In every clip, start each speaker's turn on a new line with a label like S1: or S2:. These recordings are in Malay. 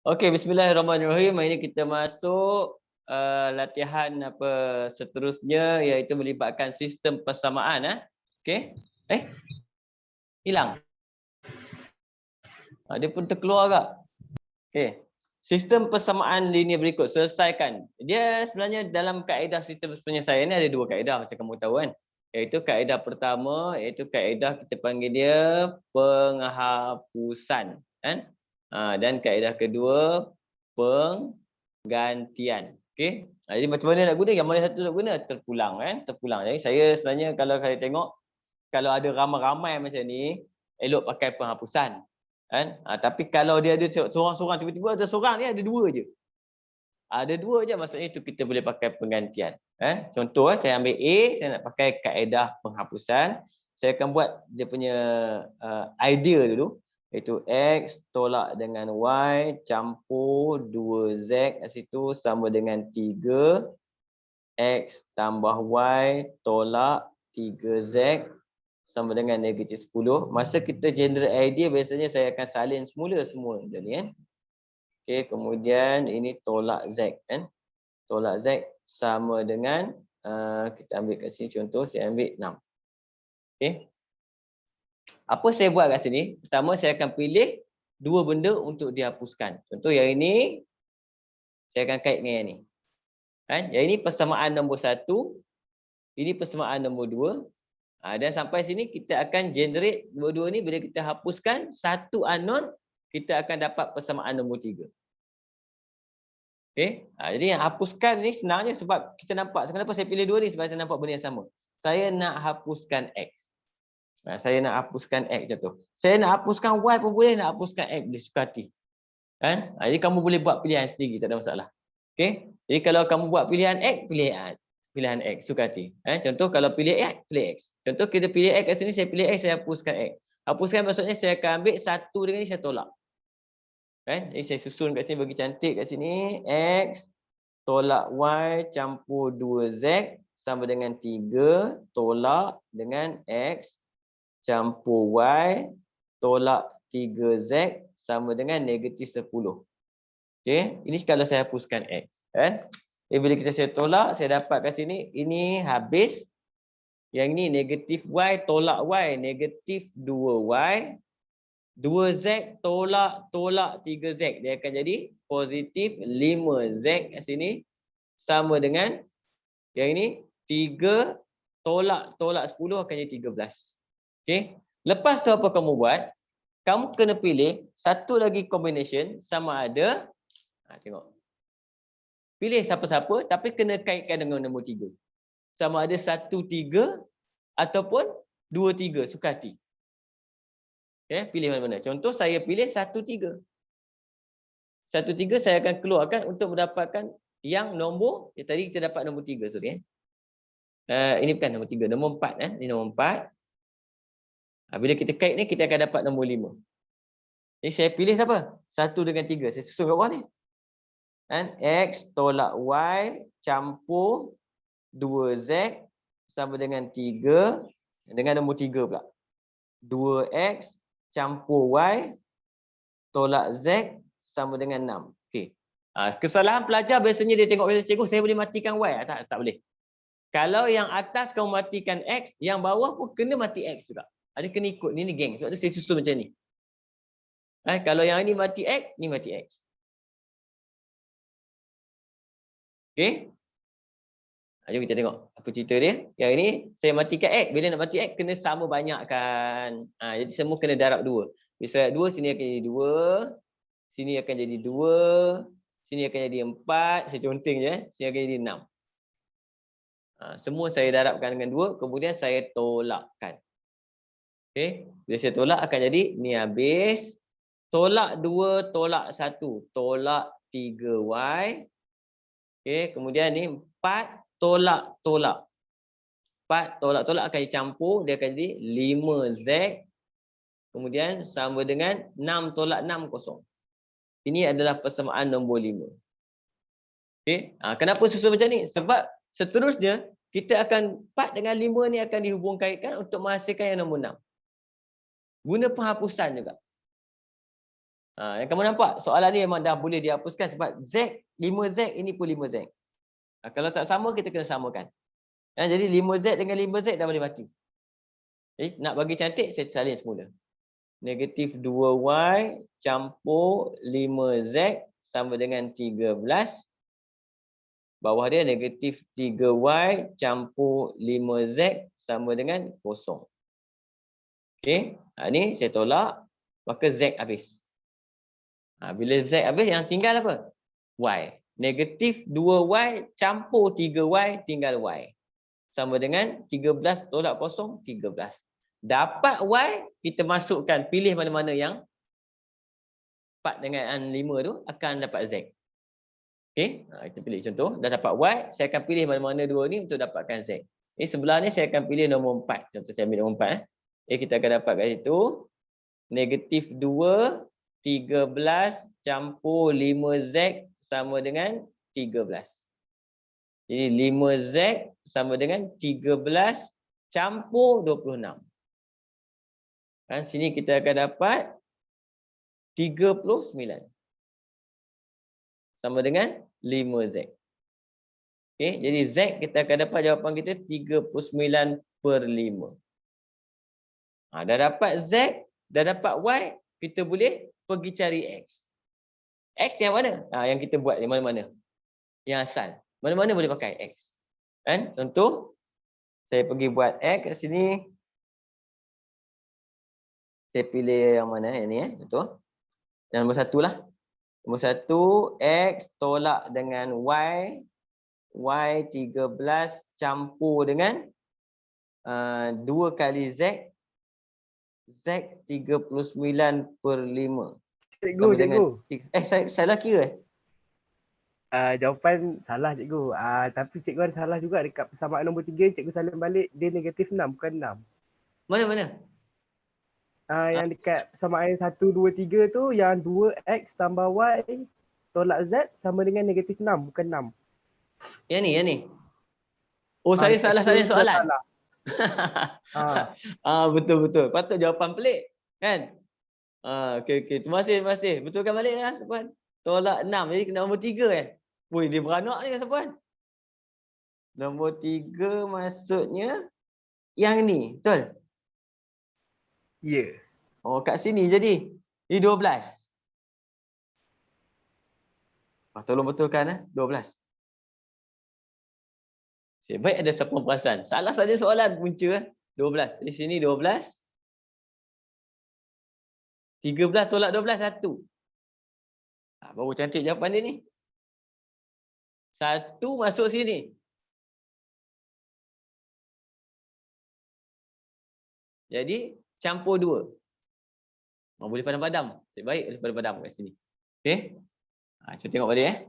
S1: Okey, bismillahirrahmanirrahim. Hari ini kita masuk latihan seterusnya, iaitu melibatkan sistem persamaan. Okey. Hilang. Dia pun terkeluar agak. Okey. Sistem persamaan linear berikut, selesaikan. Dia sebenarnya dalam kaedah sistem penyelesaian ni ada dua kaedah macam kamu tahu kan. Iaitu kaedah pertama, iaitu kaedah kita panggil dia penghapusan, kan? Dan kaedah kedua penggantian. Okey. Jadi macam mana nak guna? Yang mana satu nak guna? Terpulang, kan? Terpulang. Jadi saya sebenarnya kalau saya tengok, kalau ada ramai-ramai macam ni, elok pakai penghapusan. Kan? Tapi kalau dia ada seorang-seorang, tiba-tiba ada seorang ni, ada dua je. Ada dua je, maksudnya itu kita boleh pakai penggantian. Contoh, saya ambil A, saya nak pakai kaedah penghapusan. Saya akan buat dia punya idea dulu. Iaitu X tolak dengan Y campur 2Z kat situ sama dengan 3. X tambah Y tolak 3Z sama dengan negatif 10. Masa kita generate idea, biasanya saya akan salin semula semua macam ni, kan. Okey, kemudian ini tolak Z, kan. Tolak Z sama dengan kita ambil kat sini contoh, saya ambil 6. Okey. Apa saya buat kat sini? Pertama, saya akan pilih dua benda untuk dihapuskan. Contoh yang ini, saya akan kait dengan yang ni. Kan? Yang ini persamaan nombor 1, ini persamaan nombor 2. Dan sampai sini kita akan generate dua-dua ni. Bila kita hapuskan satu unknown, kita akan dapat persamaan nombor 3. Okey. Jadi yang hapuskan ni senangnya sebab kita nampak. Kenapa saya pilih dua ni? Sebab saya nampak benda yang sama. Saya nak hapuskan X. Saya nak hapuskan X contoh. Saya nak hapuskan Y pun boleh, nak hapuskan X boleh, suka hati. Kan? Jadi kamu boleh buat pilihan sendiri, tak ada masalah. Okey. Jadi kalau kamu buat pilihan X, pilih pilihan X, suka hati. Contoh kalau pilih X, pilih X. Contoh kita pilih X kat sini, saya pilih X, saya hapuskan X. Hapuskan maksudnya saya akan ambil satu dengan ni, saya tolak. Jadi saya susun kat sini bagi cantik kat sini. X tolak Y campur 2Z sama dengan 3 tolak dengan X campur Y tolak 3Z sama dengan negatif 10. Okey, ini kalau saya hapuskan X. Kan? Bila saya tolak, saya dapat kat sini, ini habis. Yang ni negatif Y tolak Y, negatif 2Y. 2Z tolak 3Z. Dia akan jadi positif 5Z kat sini. Sama dengan yang ini 3 tolak 10 akan jadi 13. Okey. Lepas tu apa kamu buat? Kamu kena pilih satu lagi combination sama ada tengok. Pilih siapa-siapa tapi kena kaitkan dengan nombor 3. Sama ada 1 3 ataupun 2 3, suka hati. Okey, pilih mana-mana. Contoh saya pilih 1 3. 1 3 saya akan keluarkan untuk mendapatkan yang nombor tadi kita dapat nombor 3, sorry. Ini bukan nombor 3, nombor 4 Ini nombor 4. Bila kita kait ni kita akan dapat nombor 5. Jadi saya pilih siapa? 1 dengan 3. Saya susun kat bawah ni. X tolak Y campur 2Z sama dengan 3 dengan nombor 3 pula. 2X campur Y tolak Z sama dengan 6. Okey. Kesalahan pelajar biasanya dia tengok cikgu, saya boleh matikan Y. Tak boleh. Kalau yang atas kamu matikan X, yang bawah pun kena mati X juga. Ada kena ikut. Ni geng. Sebab tu saya susun macam ni. Kalau yang ini mati X, ni mati X. Okey. Jom kita tengok apa cerita dia. Yang ini saya matikan X. Bila nak mati X, kena sama banyakkan. Jadi semua kena darab 2. Bila darab 2, sini akan jadi 2. Sini akan jadi 2. Sini akan jadi 4. Saya conteng je. Sini akan jadi 6. Semua saya darabkan dengan 2. Kemudian saya tolakkan. Okey. Bila saya tolak, akan jadi ni habis. Tolak 2, tolak 1. Tolak 3Y. Okey. Kemudian ni 4. Tolak. 4 tolak akan dicampur. Dia akan jadi 5Z. Kemudian sama dengan 6 tolak 6, kosong. Ini adalah persamaan nombor 5. Okey. Kenapa susun macam ni? Sebab seterusnya, kita akan 4 dengan 5 ni akan dihubungkaitkan untuk menghasilkan yang nombor 6. Guna penghapusan juga. Yang kamu nampak soalan ni memang dah boleh dihapuskan sebab Z 5Z ini pun 5Z. Kalau tak sama kita kena samakan. Jadi 5Z dengan 5Z dah boleh mati. Jadi nak bagi cantik saya salin semula. Negatif 2Y campur 5Z sama dengan 13. Bawah dia negatif 3Y campur 5Z sama dengan 0. Okey, ni saya tolak, maka Z habis. Bila Z habis, yang tinggal apa? Y. Negatif 2Y campur 3Y tinggal Y. Sama dengan 13 tolak 0, 13. Dapat Y, kita masukkan, pilih mana-mana yang 4 dengan 5 tu akan dapat Z. Okey, kita pilih contoh. Dah dapat Y, saya akan pilih mana-mana dua ni untuk dapatkan Z. Sebelah ni saya akan pilih nombor 4. Contoh saya ambil nombor 4. Kita akan dapat kat situ. Negatif 2, 13 campur 5Z sama dengan 13. Jadi 5Z sama dengan 13 campur 26. Sini kita akan dapat 39. Sama dengan 5Z. Okey, jadi Z kita akan dapat jawapan kita 39/5. Dah dapat Z, dah dapat Y, kita boleh pergi cari X. X yang mana? Yang kita buat ni mana-mana. Yang asal. Mana-mana boleh pakai X. Contoh, saya pergi buat X kat sini. Saya pilih yang mana? Yang ni contoh. Yang nombor 1 lah. Nombor 1, X tolak dengan Y. Y 13 campur dengan 2 kali Z. Z 39/5.
S2: Cikgu.
S1: Saya salah kira
S2: Jawapan salah cikgu. Tapi cikgu ada salah juga dekat persamaan nombor 3. Cikgu salin balik dia negatif 6 bukan 6.
S1: Mana?
S2: Yang dekat persamaan 1, 2, 3 tu yang 2X tambah Y tolak Z sama dengan negatif 6 bukan 6.
S1: Yang ni. Oh, saya salah salin soalan. Betul. Patut jawapan pelik. Kan? Okey. Terima kasih. Betulkan balik lah, Puan. Tolak 6. Jadi nombor 3 Woi, dia beranak ni kan, Puan? Nombor 3 maksudnya yang ni. Betul?
S2: Ya.
S1: Kat sini jadi. Ini 12. Tolong betulkan 12. Baik ada siapa perasan. Salah saja soalan punca 12. Di sini 12. 13 tolak 12, 1. Baru cantik jawapan dia ni. 1 masuk sini. Jadi, campur 2. Boleh padam-padam. Baik boleh padam-padam kat sini. Okey. Cuba tengok balik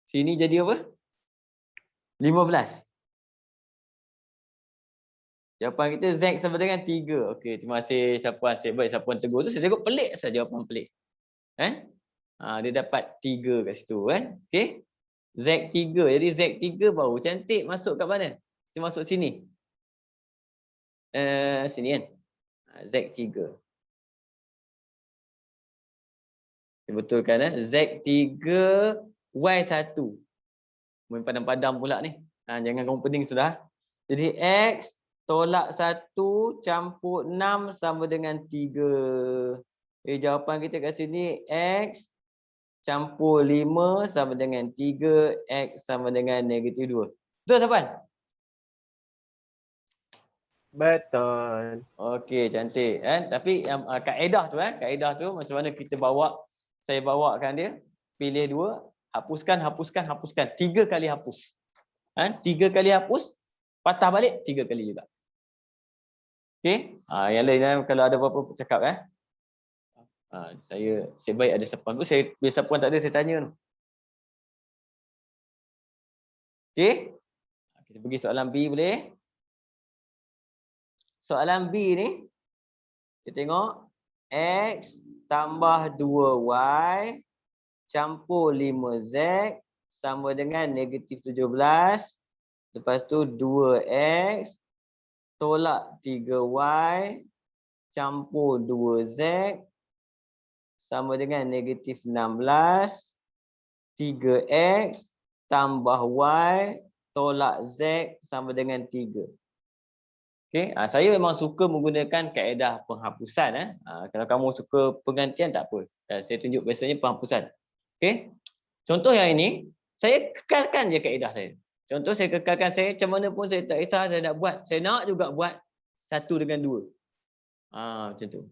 S1: Sini jadi apa? 15. Jawapan kita Z sama dengan 3. Okey, terima kasih siapa asyik baik siapa yang tegur tu. Saya tengok pelik saja jawapan pelik. Dia dapat 3 kat situ Okey. Z3. Jadi Z3 baru cantik masuk kat mana? Kita masuk sini. Sini Z3. Betulkan Z3 Y1. Main padam-padam pula ni. Jangan kamu pening sudah. Jadi X tolak 1 campur 6 sama dengan 3. Jawapan kita kat sini X campur 5 sama dengan 3. X sama dengan negatif 2. Betul, Sapan?
S2: Betul.
S1: Okey, cantik. Tapi kaedah tu macam mana kita bawa. Saya bawakan dia. Pilih 2. Hapuskan. 3 kali hapus. 3 kali hapus. Patah balik 3 kali juga. Okey. Yang lain kalau ada apa-apa cakap saya baik ada siapa tu. Bila siapa tak ada saya tanya tu. Okey. Kita pergi soalan B boleh? Soalan B ni kita tengok X tambah 2Y campur 5Z sama dengan negatif 17. Lepas tu 2X tolak 3Y campur 2Z sama dengan negatif 16. 3x tambah y tolak z sama dengan 3. Okey, saya memang suka menggunakan kaedah penghapusan. Kalau kamu suka penggantian tak apa. Saya tunjuk biasanya penghapusan. Okey. Contoh yang ini, saya kekalkan je kaedah saya. Contoh saya kekalkan, saya macam mana pun saya tak kisah saya nak buat. Saya nak juga buat 1 dengan 2. Macam tu.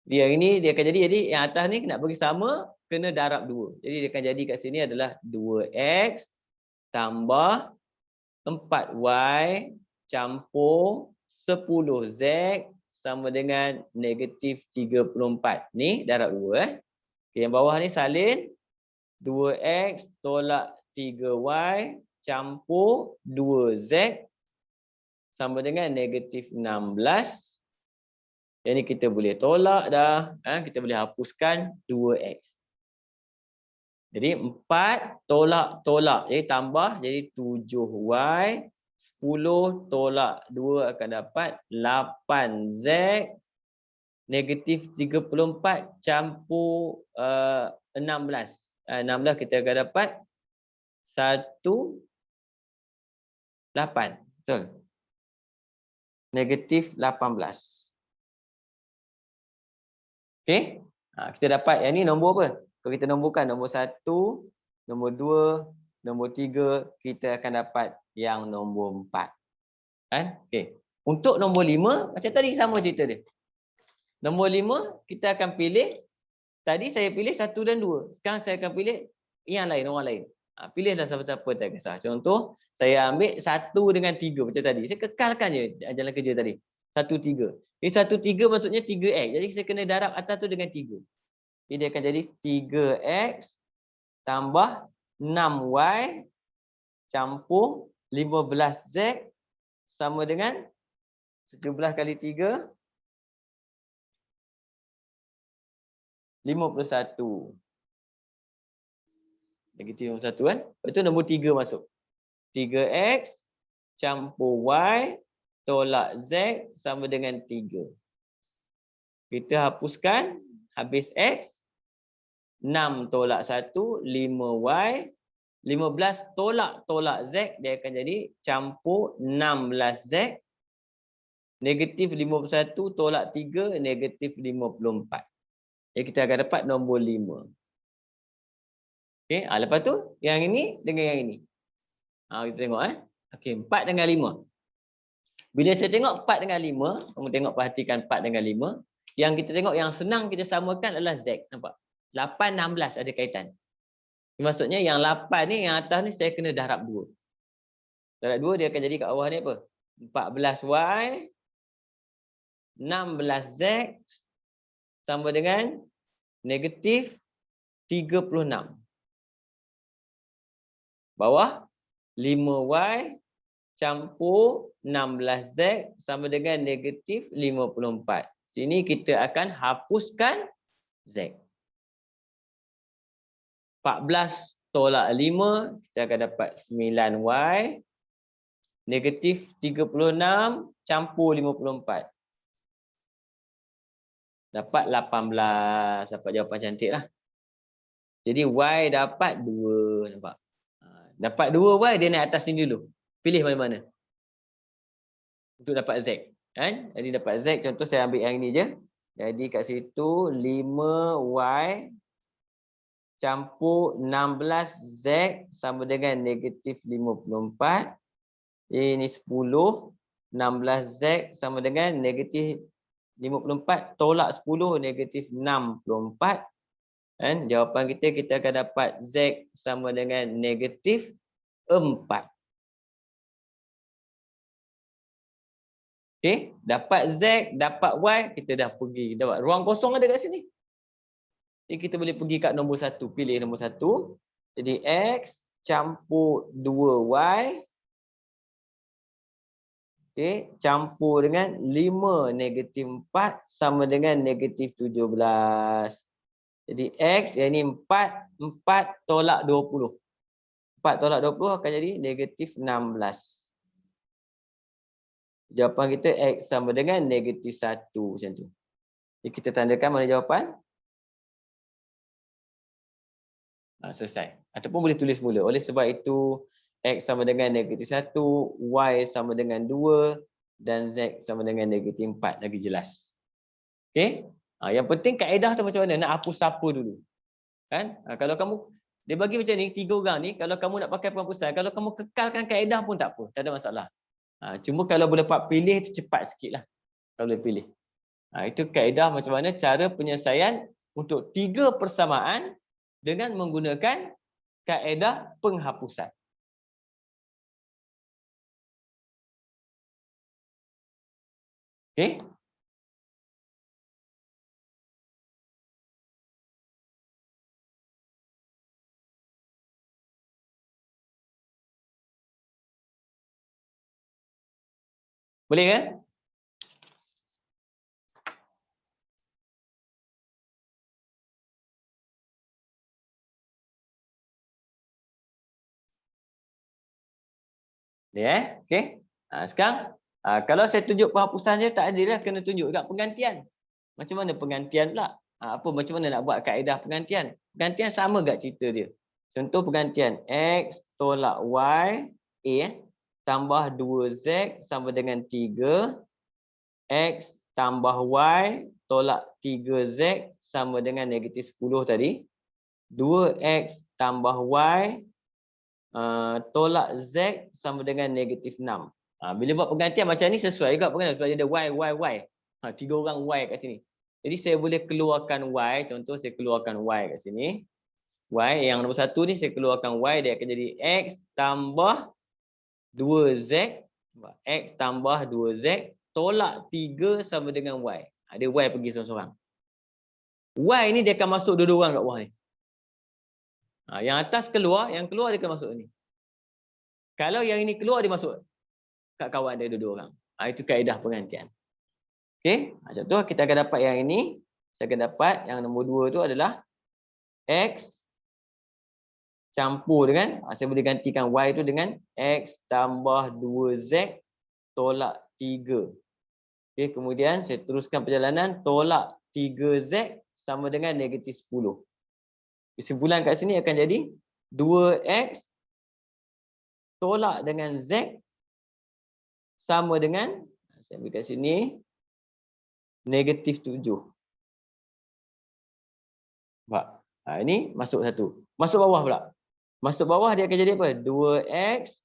S1: Dia ini dia akan jadi yang atas ni nak bagi sama kena darab 2. Jadi dia akan jadi kat sini adalah 2x tambah 4y campur 10z sama dengan negatif 34. Ni darab 2. Okay, yang bawah ni salin 2x tolak 3y campur 2z sama dengan negatif 16. Yang ni kita boleh tolak dah. Kita boleh hapuskan 2x. Jadi 4 tolak. Jadi tambah jadi 7y. 10 tolak 2 akan dapat 8z. Negatif 34 campur 16. 16 kita akan dapat 1, 8. Betul? Negatif 18. Okey? Kita dapat yang ni nombor apa? Kalau kita nomborkan nombor 1, nombor 2, nombor 3, kita akan dapat yang nombor 4. Kan? Okey. Untuk nombor 5, macam tadi sama cerita dia. Nombor 5, kita akan pilih, tadi saya pilih 1 dan 2. Sekarang saya akan pilih yang lain, orang lain. Pilihlah siapa-siapa, tak kisah. Contoh, saya ambil 1 dengan 3 macam tadi. Saya kekalkan je jalan kerja tadi. 1, 3. Jadi 1, 3 maksudnya 3x. Jadi saya kena darab atas tu dengan 3. Jadi dia akan jadi 3x tambah 6y campur 15z sama dengan 17 kali 3, 51. Negatif 51 kan? Lepas tu nombor 3 masuk. 3x campur y tolak z sama dengan 3. Kita hapuskan, habis x. 6 tolak 1, 5y. 15 tolak z, dia akan jadi campur 16z. Negatif 51 tolak 3, negatif 54. Jadi kita akan dapat nombor 5. Okey, lepas tu yang ini dengan yang ini. Kita tengok Okey, 4 dengan 5. Bila saya tengok 4 dengan 5, kamu tengok perhatikan 4 dengan 5, yang kita tengok yang senang kita samakan adalah z, nampak? 8 16 ada kaitan. Maksudnya yang 8 ni, yang atas ni saya kena darab 2. Darab 2 dia akan jadi kat bawah ni apa? 14y 16z sama dengan negatif 36. Bawah 5y campur 16z sama dengan negatif 54. Sini kita akan hapuskan z. 14 tolak 5, kita akan dapat 9y. Negatif 36 campur 54. Dapat 18. Dapat jawapan cantik lah. Jadi y dapat 2. Nampak? Dapat 2y, dia naik atas sini dulu. Pilih mana-mana. Untuk dapat z. Kan? Jadi dapat z, contoh saya ambil yang ini je. Jadi kat situ 5y campur 16z sama dengan negatif 54. Ini 10. 16z sama dengan negatif 54 tolak 10 negatif 64. Dan jawapan kita akan dapat z sama dengan negatif 4. Okey, dapat z, dapat y, kita dah pergi. Dapat ruang kosong ada kat sini. Jadi kita boleh pergi kat nombor 1, pilih nombor 1. Jadi x campur 2y. Okey, campur dengan 5 negatif 4 sama dengan negatif 17. Jadi x, yang ini 4 tolak 20. 4 tolak 20 akan jadi negatif 16. Jawapan kita x sama dengan negatif 1 macam tu. Jadi kita tandakan mana jawapan? Selesai. Ataupun boleh tulis mula. Oleh sebab itu, X sama dengan -1, Y sama dengan 2, dan Z sama dengan -4. Lagi jelas. Okey? Yang penting kaedah tu macam mana? Nak hapus siapa dulu? Kan? Kalau kamu, dia bagi macam ni, 3 orang ni, kalau kamu nak pakai penghapusan, kalau kamu kekalkan kaedah pun tak apa. Tak ada masalah. Cuma kalau boleh pilih, tu cepat sikit lah. Kalau boleh pilih. Itu kaedah macam mana cara penyelesaian untuk 3 persamaan dengan menggunakan kaedah penghapusan. Okey? Boleh kan? Boleh okey? Sekarang kalau saya tunjuk penghapusan dia tak adil lah, kena tunjuk dekat penggantian. Macam mana penggantian pula? Macam mana nak buat kaedah penggantian? Penggantian sama gak cerita dia. Contoh penggantian X tolak Y tambah 2Z sama dengan 3. X tambah Y tolak 3Z sama dengan -10 tadi. 2X tambah Y tolak Z sama dengan -6. Bila buat penggantian macam ni sesuai juga penggantian sebab dia ada Y. 3 orang Y kat sini. Jadi saya boleh keluarkan Y, contoh saya keluarkan Y kat sini. Y yang nombor 1 ni saya keluarkan Y, dia akan jadi X tambah 2Z. X tambah 2Z tolak 3 sama dengan Y. Dia Y pergi seorang-seorang. Y ni dia akan masuk dua-dua orang kat bawah ni. Yang atas keluar, yang keluar dia akan masuk ni. Kalau yang ini keluar, dia masuk kat kawan dia dua-dua orang. Itu kaedah penggantian. Okey, contoh kita akan dapat yang ini. Saya akan dapat yang nombor 2 tu adalah X campur dengan, saya boleh gantikan Y tu dengan X tambah 2Z tolak 3. Okey, kemudian saya teruskan perjalanan, tolak 3Z sama dengan -10. Kesimpulan kat sini akan jadi 2X tolak dengan Z sama dengan, saya ambil kat sini, -7. Nampak? Ini masuk satu. Masuk bawah pula. Masuk bawah dia akan jadi apa? 2X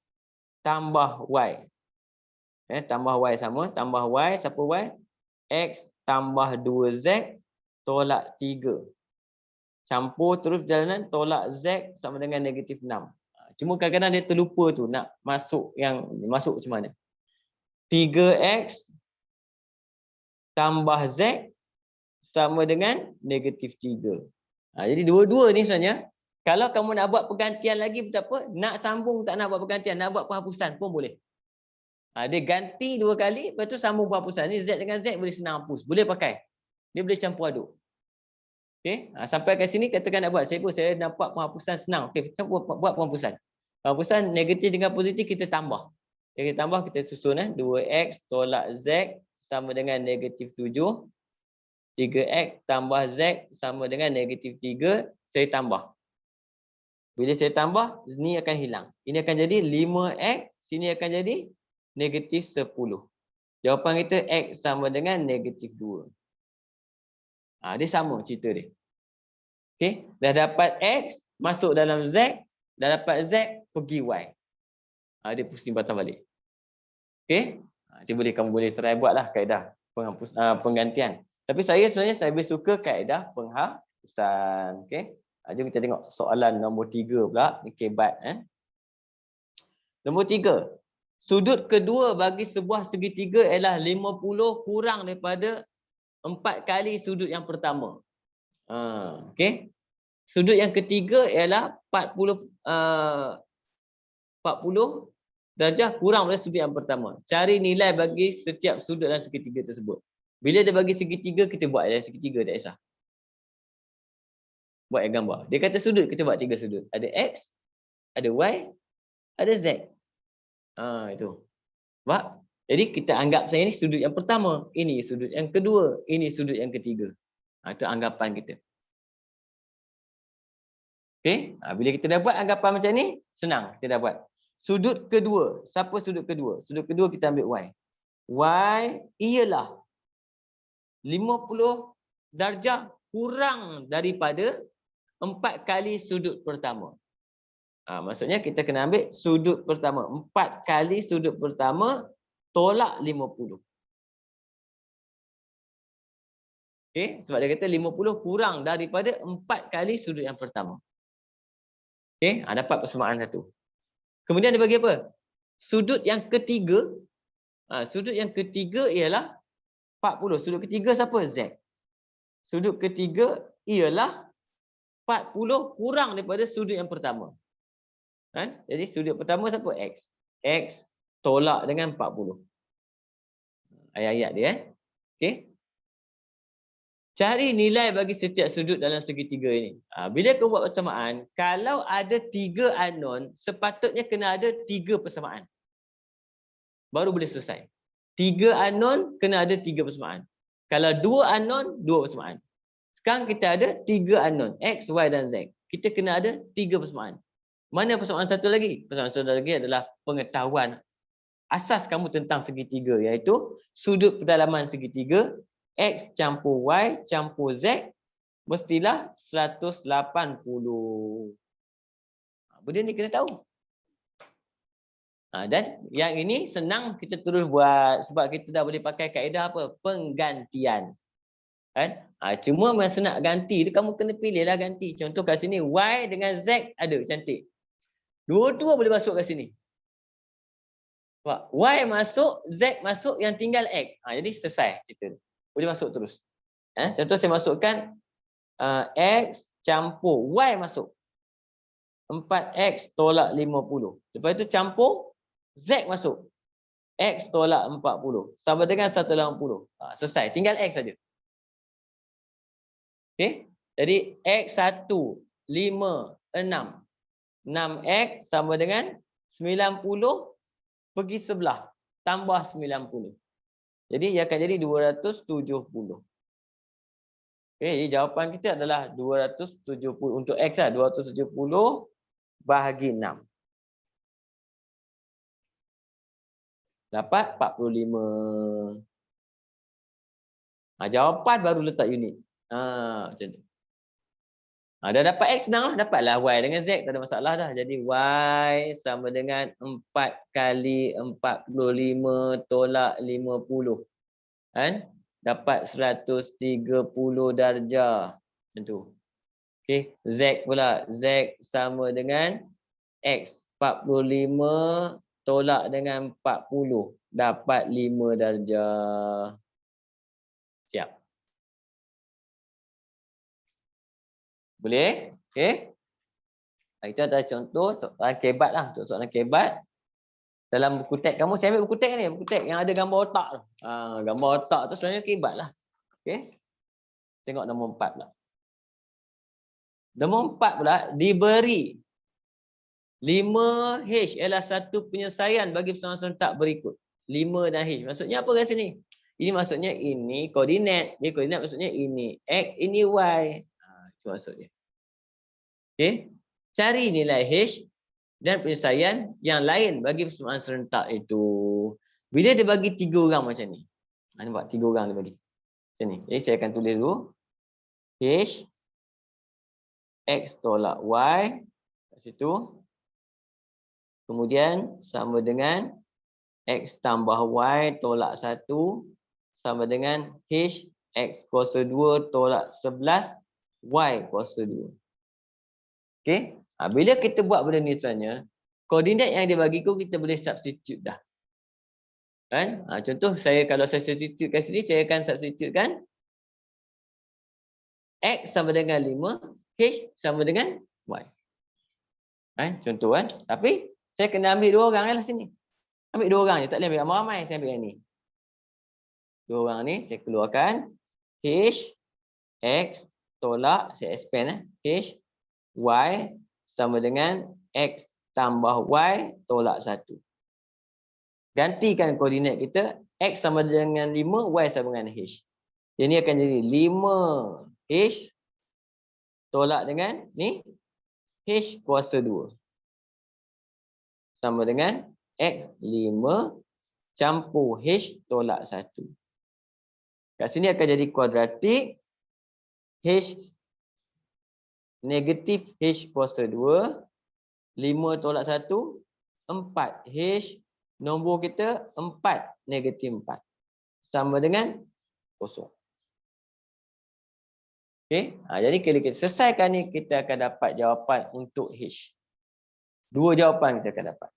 S1: tambah Y. Tambah Y sama. Tambah Y, siapa Y? X tambah 2Z tolak 3. Campur terus perjalanan, tolak Z sama dengan -6. Cuma kadang-kadang dia terlupa tu nak masuk yang masuk macam mana. 3X tambah Z sama dengan -3. Jadi dua-dua ni sebenarnya, kalau kamu nak buat pergantian lagi pun tak apa, nak sambung tak nak buat pergantian, nak buat penghapusan pun boleh. Dia ganti 2 kali, lepas tu sambung penghapusan. Ni Z dengan Z boleh senang hapus, boleh pakai. Dia boleh campur aduk. Okey, sampai kat sini katakan nak buat, saya nampak penghapusan senang. Okey, kita buat penghapusan. Penghapusan negatif dengan positif kita tambah. Kita tambah, kita susun 2X tolak Z sama dengan -7. 3X tambah Z sama dengan -3. Saya tambah. Bila saya tambah, ni akan hilang. Ini akan jadi 5X, sini akan jadi -10. Jawapan kita X sama dengan -2. Dia sama cerita dia. Okey, dah dapat X, masuk dalam Z, dah dapat Z, pergi Y. Dia pusing patah balik. Okey, kamu boleh try buatlah kaedah penggantian. Tapi saya sebenarnya lebih suka kaedah penghapusan. Okey. Jom kita tengok soalan nombor 3 pula. Ni kebat. Nombor 3. Sudut kedua bagi sebuah segitiga ialah 50 kurang daripada 4 kali sudut yang pertama. Okey. Sudut yang ketiga ialah 40 darjah kurang daripada sudut yang pertama. Cari nilai bagi setiap sudut dalam segitiga tersebut. Bila dia bagi segitiga, kita buat dalam segitiga, tak kisah. Buat yang gambar. Dia kata sudut, kita buat 3 sudut. Ada X, ada Y, ada Z. Itu. Nampak? Jadi kita anggap saya ni sudut yang pertama, ini sudut yang kedua, ini sudut yang ketiga. Itu anggapan kita. Okey, bila kita dah buat anggapan macam ni, senang kita dah buat. Sudut kedua, siapa sudut kedua? Sudut kedua kita ambil y. Y ialah 50 darjah kurang daripada 4 kali sudut pertama. Maksudnya kita kena ambil sudut pertama. 4 kali sudut pertama tolak 50. Okey, sebab dia kata 50 kurang daripada 4 kali sudut yang pertama. Okey, dapat persamaan satu. Kemudian dia bagi apa? Sudut yang ketiga. Sudut yang ketiga ialah 40. Sudut ketiga siapa? Z. Sudut ketiga ialah 40 kurang daripada sudut yang pertama. Jadi sudut pertama siapa? X. X tolak dengan 40. Ayat-ayat dia. Okey. Cari nilai bagi setiap sudut dalam segitiga ini. Bila kau buat persamaan, kalau ada 3 unknown, sepatutnya kena ada 3 persamaan. Baru boleh selesai. 3 unknown, kena ada 3 persamaan. Kalau 2 unknown, 2 persamaan. Sekarang kita ada 3 unknown, X, Y dan Z. Kita kena ada 3 persamaan. Mana persamaan satu lagi? Persamaan satu lagi adalah pengetahuan asas kamu tentang segitiga, iaitu sudut pedalaman segitiga X campur Y campur Z mestilah 180. Benda ni kena tahu. Dan yang ini senang kita terus buat sebab kita dah boleh pakai kaedah apa? Penggantian. Cuma masa nak ganti tu kamu kena pilihlah ganti. Contoh kat sini Y dengan Z ada, cantik. Dua-dua boleh masuk kat sini. Sebab Y masuk, Z masuk, yang tinggal X. Jadi selesai cerita. Boleh masuk terus. Contoh saya masukkan X campur Y masuk. 4X tolak 50. Lepas itu campur Z masuk. X tolak 40. Sama dengan 180. Selesai. Tinggal X saja. Okey. Jadi X1, 5, 6. 6X sama dengan 90 pergi sebelah. Tambah 90. Jadi ia akan jadi 270. Okey, jadi jawapan kita adalah 270 untuk X lah. 270 bahagi 6. Dapat 45. Jawapan baru letak unit. Macam tu. Dah dapat X senang lah. Dapatlah Y dengan Z. Tak ada masalah dah. Jadi Y sama dengan 4 kali 45 tolak 50. Dapat 130 darjah. Macam tu. Okey. Z pula. Z sama dengan X. 45 tolak dengan 40. Dapat 5 darjah. Siap. Boleh? Okey. Itu adalah contoh soalan kebat lah. Untuk soalan kebat. Dalam buku teks kamu, saya ambil buku teks ni. Buku teks yang ada gambar otak tu. Gambar otak tu sebenarnya kebat lah. Okey. Tengok nombor 4 pula. Nombor 4 pula, diberi 5H ialah satu penyelesaian bagi persamaan serentak berikut. 5 dan H. Maksudnya apa kat sini? Ini maksudnya ini koordinat. Dia koordinat maksudnya ini X, ini Y. Itu maksudnya. Okey. Cari nilai H dan penyelesaian yang lain bagi persamaan serentak itu. Bila dia bagi 3 orang macam ni. Nampak 3 orang dia bagi. Macam ni. Jadi saya akan tulis dulu. H X tolak Y kat situ. Kemudian sama dengan X tambah Y tolak 1 sama dengan H X kuasa 2 tolak 11 Y kuasa 2. Okey. Bila kita buat benda ni sebenarnya, koordinat yang dia bagi kita boleh substitute dah. Contoh kalau saya substitute kat sini, saya akan substitutekan X sama dengan 5, H sama dengan Y. Contoh kan. Tapi saya kena ambil 2 orang lah sini. Ambil 2 orang je, tak boleh ambil ramai-ramai, saya ambil yang ni. 2 orang ni saya keluarkan H X tolak, saya expand H Y sama dengan X tambah Y tolak 1. Gantikan koordinat kita, X sama dengan 5, Y sama dengan H. Ini akan jadi 5H tolak dengan ni H kuasa 2. Sama dengan X 5 campur H tolak 1. Kat sini akan jadi kuadratik. H negatif H kuasa 2. 5 tolak 1. 4. H nombor kita 4 negatif 4. Sama dengan 0. Okey. Jadi kalau kita selesaikan ni, kita akan dapat jawapan untuk H. 2 jawapan kita akan dapat.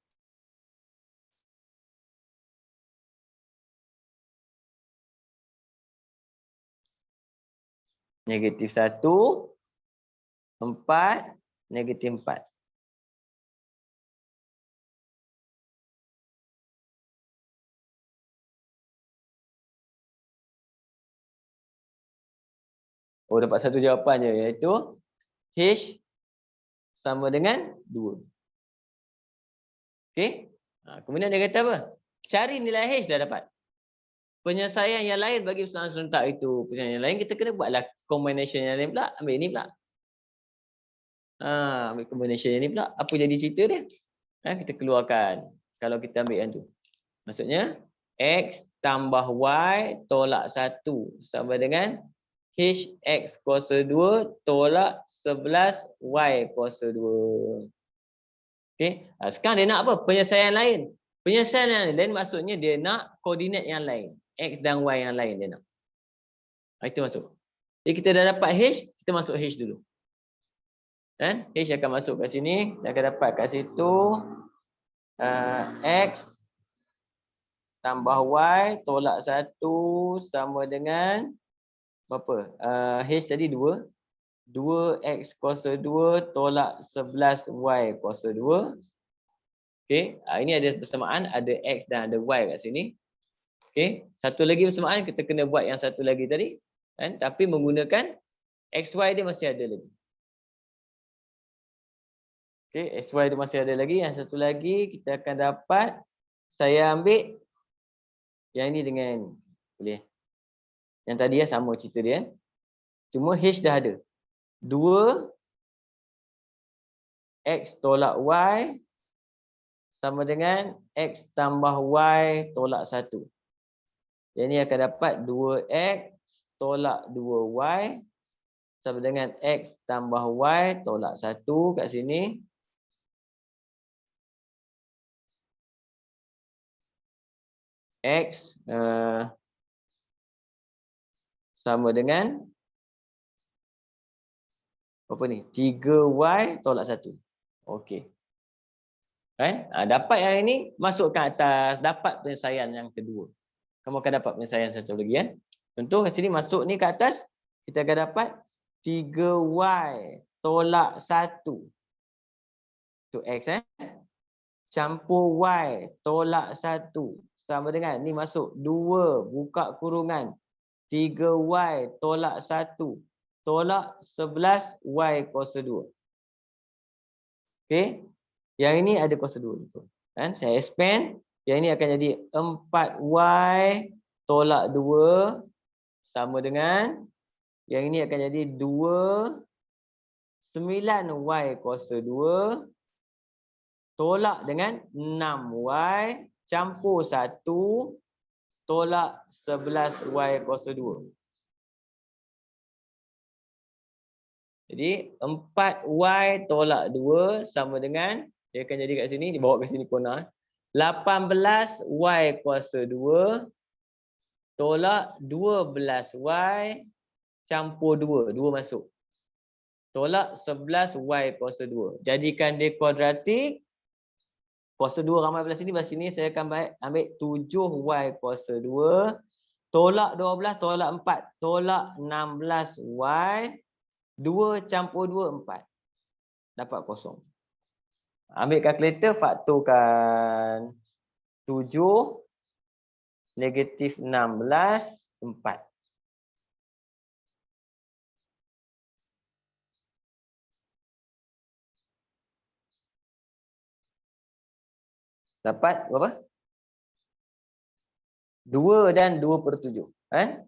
S1: Negatif 1, 4, negatif 4. Oh, dapat satu jawapan je, iaitu H sama dengan 2. Okey. Kemudian dia kata apa? Cari nilai H dah dapat. Penyelesaian yang lain bagi persoalan serentak itu. Penyelesaian yang lain kita kena buatlah combination yang lain pula. Ambil ni pula. Ambil combination yang ni pula. Apa jadi cerita dia? Kita keluarkan. Kalau kita ambil yang tu. Maksudnya X tambah Y tolak 1 sama dengan HX kuasa 2 tolak 11 Y kuasa 2. Okey. Sekarang dia nak apa? Penyelesaian lain. Penyelesaian yang lain maksudnya dia nak koordinat yang lain. X dan Y yang lain dia nak. Itu masuk. Jadi kita dah dapat H, kita masuk H dulu. Kan? H akan masuk kat sini. Kita akan dapat kat situ X tambah Y tolak 1 sama dengan berapa? H tadi 2. 2X kuasa 2 tolak 11Y kuasa 2. Okey, ini ada persamaan, ada X dan ada Y kat sini. Okey, satu lagi persamaan kita kena buat yang satu lagi tadi. Kan? Tapi menggunakan XY dia masih ada lagi. Okey, XY dia masih ada lagi. Yang satu lagi kita akan dapat, saya ambil yang ini dengan, boleh. Yang tadi ya sama cerita dia. Cuma H dah ada. 2 X tolak Y sama dengan X tambah Y tolak 1. Yang ini akan dapat 2X tolak 2Y sama dengan X tambah Y tolak 1 kat sini. X sama dengan apa ni? 3Y tolak 1. Okey. Kan? Dapat yang ini, masukkan atas, dapat penyelesaian yang kedua. Kamu akan dapat penyelesaian satu lagi kan? Contoh kat sini masuk ni ke atas, kita akan dapat 3Y tolak 1. Tu X campur Y tolak 1 sama dengan ni masuk 2 buka kurungan 3Y tolak 1 tolak 11Y kuasa 2. Okey. Yang ini ada kuasa 2 betul. Kan? Saya expand. Yang ini akan jadi 4Y tolak 2 sama dengan yang ini akan jadi 2 9Y kuasa 2 tolak dengan 6Y campur 1 tolak 11Y kuasa 2. Jadi 4Y tolak 2 sama dengan, dia akan jadi kat sini, dibawa ke sini corner. 18Y kuasa 2 tolak 12Y campur 2. 2 masuk. Tolak 11Y kuasa 2. Jadikan dia kuadratik. Kuasa 2 ramai belah sini saya akan ambil 7Y kuasa 2 tolak 12 tolak 4 tolak 16Y 2 campur 2 4. Dapat kosong. Ambil kalkulator, faktorkan 7 negatif 16 4. Dapat berapa? 2 dan 2/7. Kan?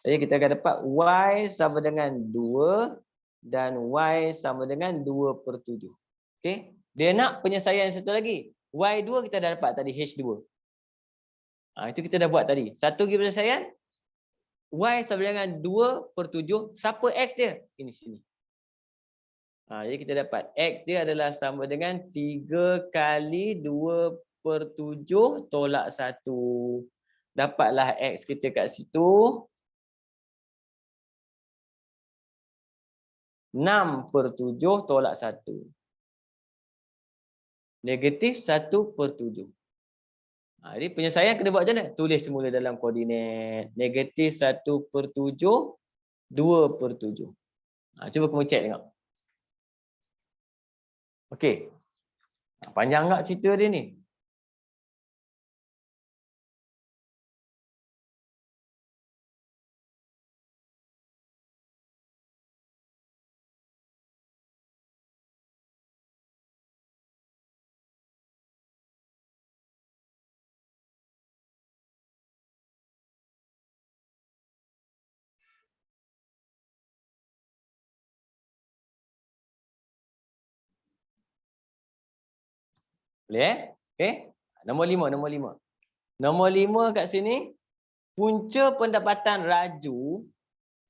S1: Jadi kita akan dapat Y sama dengan 2 dan Y sama dengan 2/7. Okey. Dia nak penyelesaian satu lagi. Y2 kita dah dapat tadi H2. Itu kita dah buat tadi. Satu lagi penyelesaian. Y sama dengan 2/7. Siapa X dia? Ini sini. Jadi kita dapat X dia adalah sama dengan 3 kali 2/7 tolak 1. Dapatlah X kita kat situ. 6/7 tolak 1. Negatif 1/7. Jadi penyelesaian kena buat macam mana? Tulis semula dalam koordinat. Negatif 1/7, 2/7. Cuba kamu cek tengok. Okey. Panjang tak cerita dia ni? Boleh? Okey. Nombor 5, nombor 5. Nombor 5 kat sini, punca pendapatan raju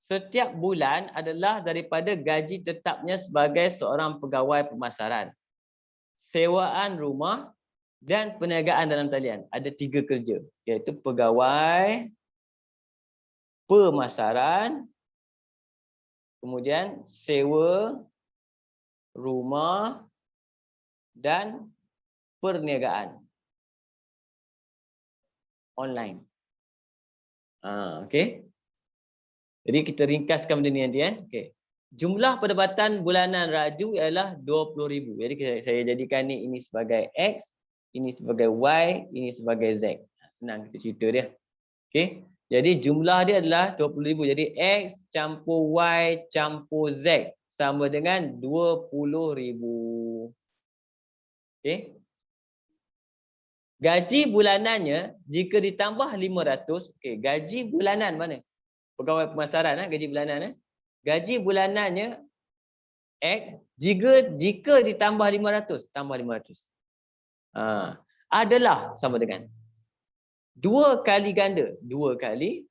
S1: setiap bulan adalah daripada gaji tetapnya sebagai seorang pegawai pemasaran, sewaan rumah dan perniagaan dalam talian. Ada 3 kerja, iaitu pegawai, pemasaran, kemudian sewa rumah dan perniagaan online. Okey. Jadi kita ringkaskan benda ni nanti kan. Okey. Jumlah pendapatan bulanan raju ialah 20,000. Jadi saya jadikan ini sebagai X, ini sebagai Y, ini sebagai Z. Senang kita cerita dia. Okey. Jadi jumlah dia adalah 20,000. Jadi X campur Y campur Z sama dengan 20,000. Okey. Gaji bulanannya jika ditambah 500, okey, gaji bulanan mana? Pegawai pemasaran gaji bulanan Gaji bulanannya X jika ditambah 500, tambah 500. Adalah sama dengan 2 kali ganda, 2 kali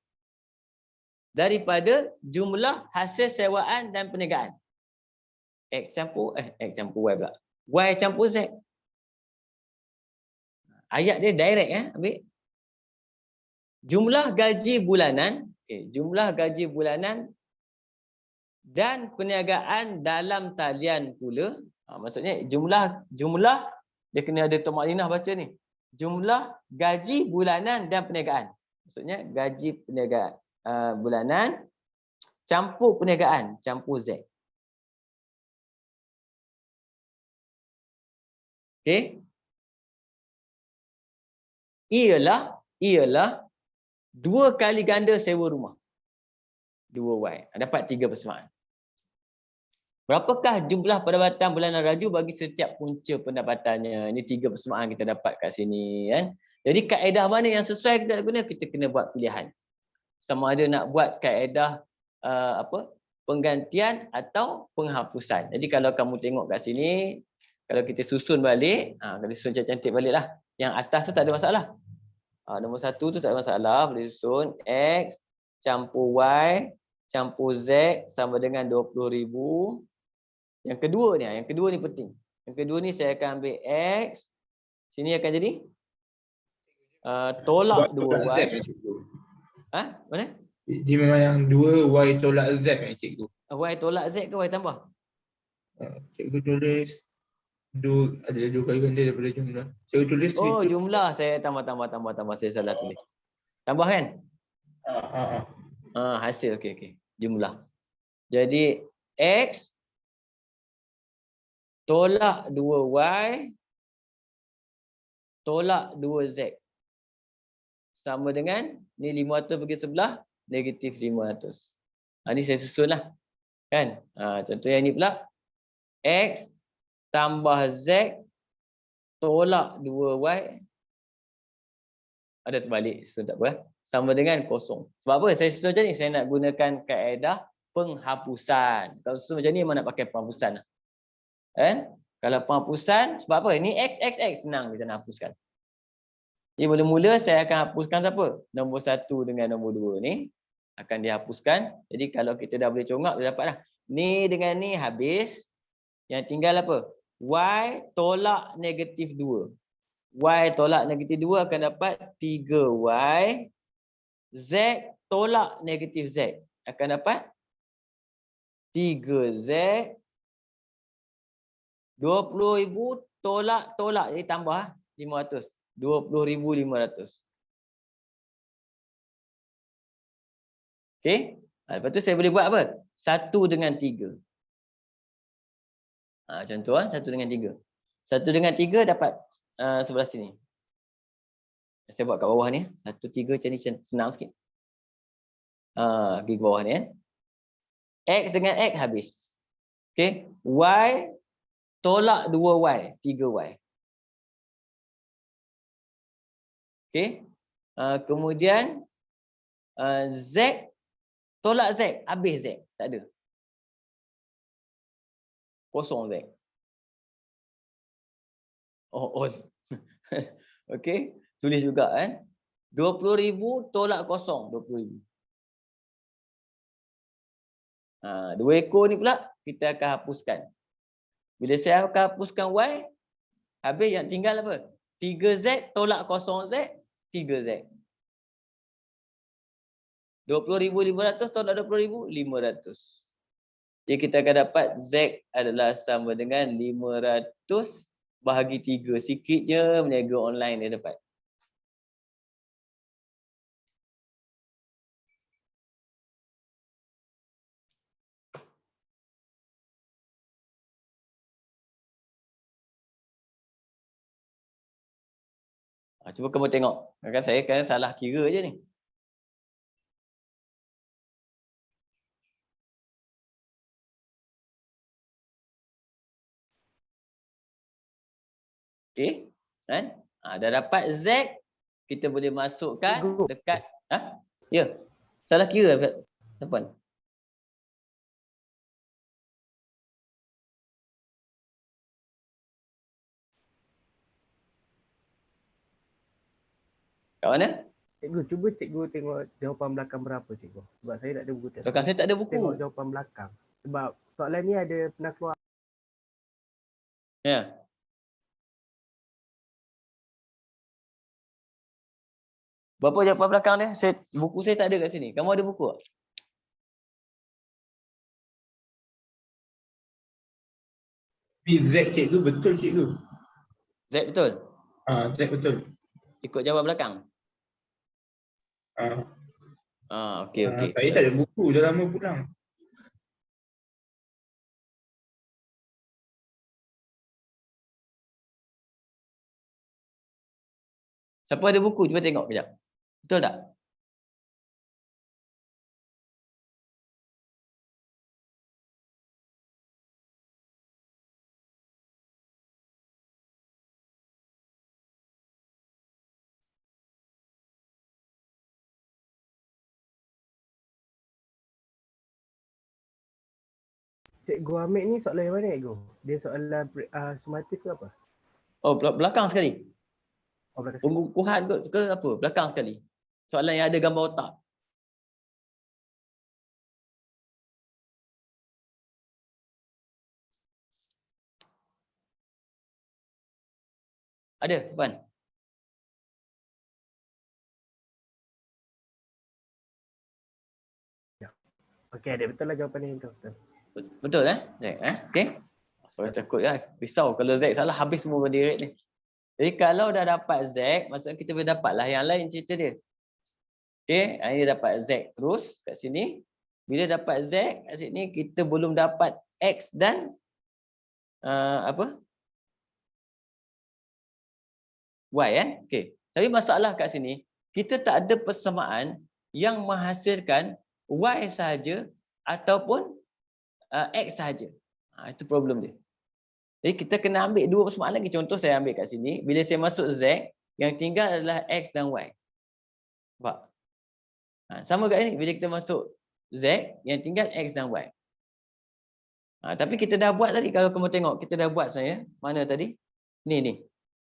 S1: daripada jumlah hasil sewaan dan perniagaan. X campur Y pula. Y campur Z. Ayat dia direct ambil. Jumlah gaji bulanan, jumlah gaji bulanan dan perniagaan dalam talian pula. Maksudnya jumlah dia kena ada tumakninah baca ni. Jumlah gaji bulanan dan perniagaan. Maksudnya gaji perniagaan bulanan campur perniagaan, campur Z. Okey. Ialah 2 kali ganda sewa rumah. 2Y. Dapat 3 persamaan. Berapakah jumlah pendapatan bulanan raju bagi setiap punca pendapatannya? Ini 3 persamaan kita dapat kat sini kan. Jadi kaedah mana yang sesuai kita nak guna? Kita kena buat pilihan. Sama ada nak buat kaedah penggantian atau penghapusan. Jadi kalau kamu tengok kat sini, kalau kita susun balik, kalau susun cantik-cantik baliklah. Yang atas tu tak ada masalah. Nombor 1 tu tak ada masalah. Boleh susun X campur Y campur Z sama dengan 20,000. Yang kedua ni penting. Yang kedua ni saya akan ambil X. Sini akan jadi tolak 2Y. Mana?
S3: Dia memang yang 2Y tolak Z cikgu.
S1: Y tolak Z ke Y tambah?
S3: Cikgu tulis ada 2 kali ganda daripada jumlah. Cikgu tulis
S1: jumlah. Saya tambah. Saya salah tulis. Tambah kan? Hasil. Okey. Jumlah. Jadi X tolak 2Y tolak 2Z sama dengan ni 500 bagi sebelah negatif 500. Ni saya susun lah. Kan? Contoh yang ni pula. X tambah Z tolak 2Y. Ada terbalik. Susun tak apa. Sama dengan kosong. Sebab apa? Saya susun macam ni. Saya nak gunakan kaedah penghapusan. Kalau susun macam ni memang nak pakai penghapusan. Kan? Kalau penghapusan, sebab apa? Ini X, senang kita nak hapuskan. Jadi mula-mula saya akan hapuskan siapa? Nombor 1 dengan nombor 2 ni akan dihapuskan. Jadi kalau kita dah boleh congak, dah dapat dah. Ni dengan ni habis. Yang tinggal apa? Y tolak negatif 2. Y tolak negatif 2 akan dapat 3Y. Z tolak negatif Z akan dapat 3Z. 20,000 tolak. Jadi tambah 500. 20,500. Okey. Lepas tu saya boleh buat apa? 1 dengan 3. Contoh 1 dengan 3. 1 dengan 3 dapat sebelah sini. Saya buat kat bawah ni. 1, 3 macam ni senang sikit. Pergi ke bawah ni kan. X dengan X habis. Okey. Y tolak 2Y. 3Y. Okey. Kemudian Z tolak Z. Habis Z. Tak ada. Kosong Z. Okey. Tulis juga kan. 20,000 tolak kosong. 20,000. 2 ekor ni pula kita akan hapuskan. Bila saya akan hapuskan Y, habis yang tinggal apa? 3Z tolak kosong Z, 3Z. 20,500 tolak 20,000, 500. Jadi kita akan dapat Z adalah sama dengan 500 bahagi 3. Sikit je berniaga online dia dapat. Cuba kamu tengok. Kan saya kan salah kira je ni. Okey. Kan? Dah dapat Z, kita boleh masukkan dekat ya. Salah kira Tapuan. Kat mana?
S2: Cikgu, cuba cikgu tengok jawapan belakang berapa cikgu. Sebab saya tak ada buku test.
S1: Belakang saya tak ada buku.
S2: Tengok jawapan belakang. Sebab soalan ni ada pernah keluar.
S1: Ya. Berapa jawapan belakang dia? Buku saya tak ada kat sini. Kamu ada buku tak?
S3: Z cikgu betul cikgu.
S1: Z betul?
S3: Z betul.
S1: Ikut jawapan belakang? Okey.
S3: Saya tak ada buku, dah lama pulang.
S1: Siapa ada buku? Cuba tengok kejap. Betul tak?
S2: Cikgu Hamid ni soalan yang mana cikgu? Dia soalan sumatif ke apa?
S1: Oh, belakang sekali.
S2: Oh, belakang.
S1: Pengukuhan ke apa? Belakang sekali. Soalan yang ada gambar otak. Ada, Puan?
S2: Okey, ada betul lah jawapan ni betul.
S1: Betul okey. Saya takut lah. Risau kalau Z salah habis semua body rate ni. Jadi kalau dah dapat Z, maksudnya kita boleh dapat lah yang lain cerita dia. Okey, ini dapat Z terus kat sini. Bila dapat Z kat sini, kita belum dapat X dan Y kan? Okey. Tapi masalah kat sini, kita tak ada persamaan yang menghasilkan Y sahaja ataupun X sahaja. Itu problem dia. Jadi kita kena ambil dua persamaan lagi. Contoh saya ambil kat sini, bila saya masuk Z, yang tinggal adalah X dan Y. Nampak? Sama kat sini, bila kita masuk Z, yang tinggal X dan Y. Tapi kita dah buat tadi, kalau kamu tengok kita dah buat sebenarnya. Mana tadi? Ni.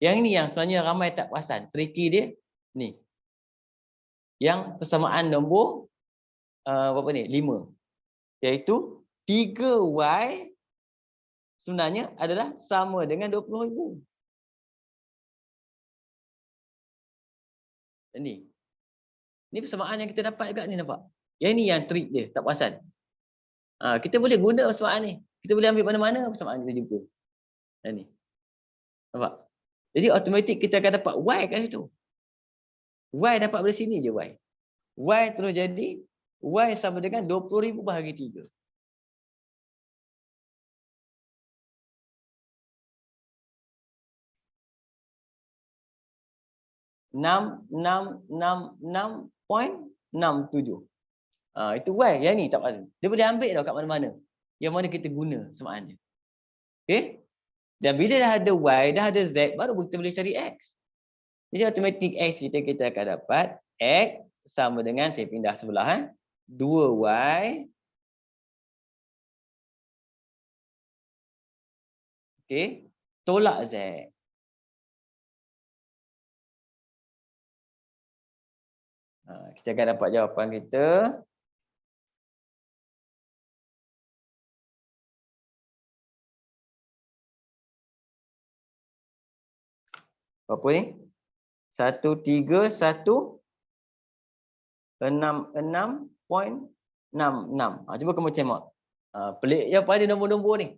S1: Yang ni yang sebenarnya ramai tak perasan. Tricky dia ni. Yang persamaan nombor berapa ni? 5. Iaitu 3Y sebenarnya adalah sama dengan 20,000. Ni. Ni persamaan yang kita dapat juga ni, nampak? Yang ni yang trik dia, tak perasan. Kita boleh guna persamaan ni. Kita boleh ambil mana-mana persamaan kita jumpa. Ni. Nampak? Jadi automatik kita akan dapat Y kat situ. Y dapat dari sini je Y. Y terus jadi Y sama dengan 20,000 bahagi 3. .67. Itu Y. Yang ni tak pasti. Dia boleh ambil tau kat mana-mana. Yang mana kita guna persamaan dia. Okey? Dan bila dah ada Y, dah ada Z, baru kita boleh cari X. Jadi automatik X kita akan dapat X sama dengan, saya pindah sebelah 2Y. Okey, tolak Z. Kita akan dapat jawapan kita. Berapa ni? 1316.66. Cuba kamu tengok. Pelik je pada nombor-nombor ni.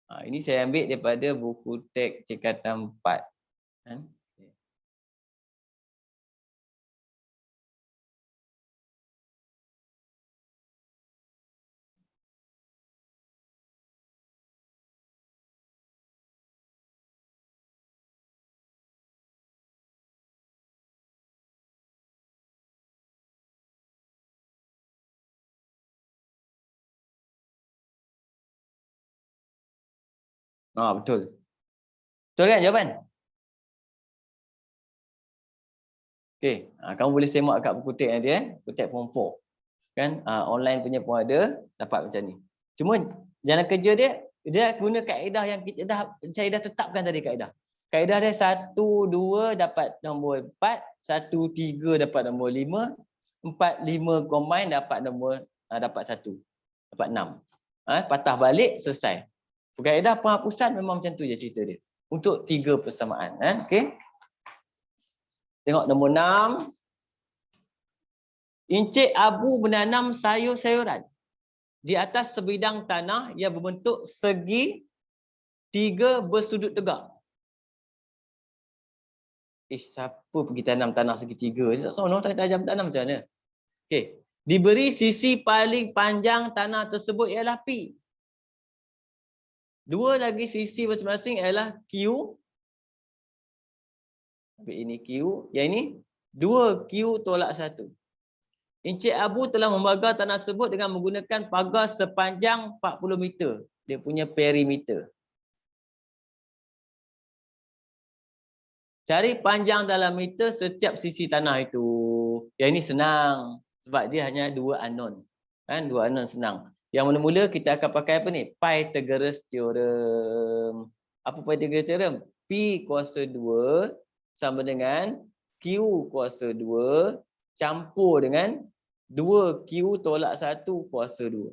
S1: Ini saya ambil daripada buku teks tingkatan 4. Betul. Betul kan jawapan? Okey, kamu boleh semak kat buku teks nanti buku teks form 4. Kan online punya pun ada, dapat macam ni. Cuma jalan kerja dia guna kaedah yang saya dah tetapkan tadi kaedah. Kaedah dia 1 2 dapat nombor 4, 1 3 dapat nombor 5, 4 5 combine dapat nombor dapat 1. Dapat 6. Patah balik selesai. Kaedah penghapusan memang macam tu je cerita dia. Untuk 3 persamaan. Okey. Tengok nombor 6. Encik Abu menanam sayur-sayuran di atas sebidang tanah yang berbentuk segi 3 bersudut tegak. Siapa pergi tanam tanah segi 3? Dia tak sono tajam tanam macam mana? Okey. Diberi sisi paling panjang tanah tersebut ialah P. 2 lagi sisi masing-masing ialah Q. Ambil ini Q. Yang ini 2Q tolak 1. Encik Abu telah membakar tanah tersebut dengan menggunakan pagar sepanjang 40 meter. Dia punya perimeter. Cari panjang dalam meter setiap sisi tanah itu. Yang ini senang. Sebab dia hanya 2 unknown. 2 unknown senang. Yang mula-mula kita akan pakai apa ni? Pythagoras theorem. Apa Pythagoras theorem? P kuasa 2 sama dengan Q kuasa 2 campur dengan 2Q tolak 1 kuasa 2.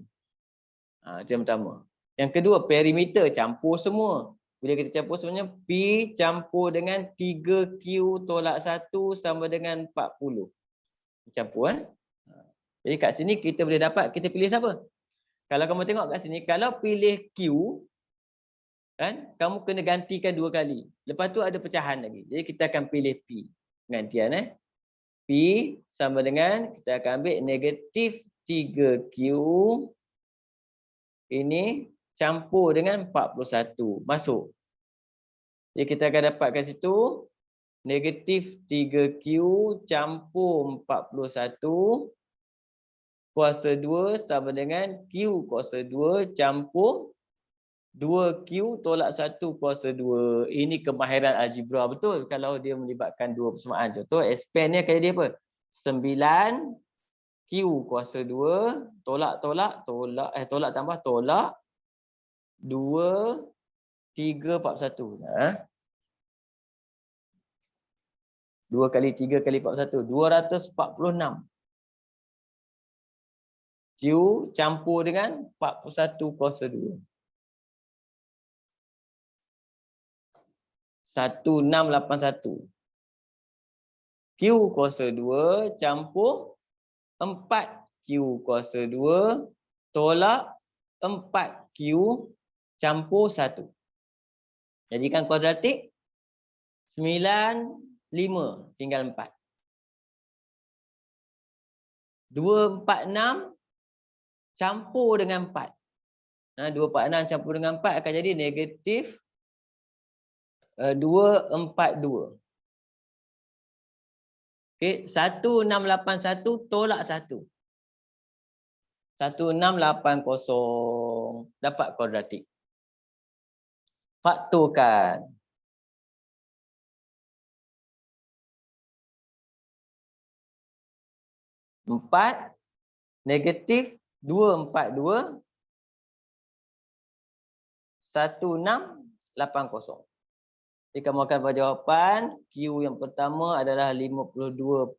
S1: Itu yang pertama. Yang kedua, perimeter campur semua. Bila kita campur semuanya, P campur dengan 3Q tolak 1 sama dengan 40. Campur. Jadi kat sini kita boleh dapat, kita pilih siapa? Kalau kamu tengok kat sini, kalau pilih Q, kan, kamu kena gantikan 2 kali. Lepas tu ada pecahan lagi. Jadi kita akan pilih P. Gantian P sama dengan, kita akan ambil negatif 3Q. Ini campur dengan 41. Masuk. Jadi kita akan dapat kat situ, negatif 3Q campur 41. Kuasa 2 sama dengan Q kuasa 2 campur 2Q tolak 1 kuasa 2. Ini kemahiran algebra betul kalau dia melibatkan dua persamaan. Contoh expand ni kayak dia apa? 9Q kuasa 2 tolak tambah tolak 2 3 41. 2 kali 3 kali 41 246. Q campur dengan 41 kuasa 2. 1681. Q kuasa 2 campur 4Q kuasa 2 tolak 4Q campur 1. Jadikan kuadratik 9, 5 tinggal 4. 246 campur dengan 4. 246 campur dengan 4 akan jadi negatif 242. Okey, 1681 tolak 1. 1680 dapat kuadratik. Faktorkan. Empat negatif 242 1680. Jadi kamu akan buat jawapan Q yang pertama adalah 52.5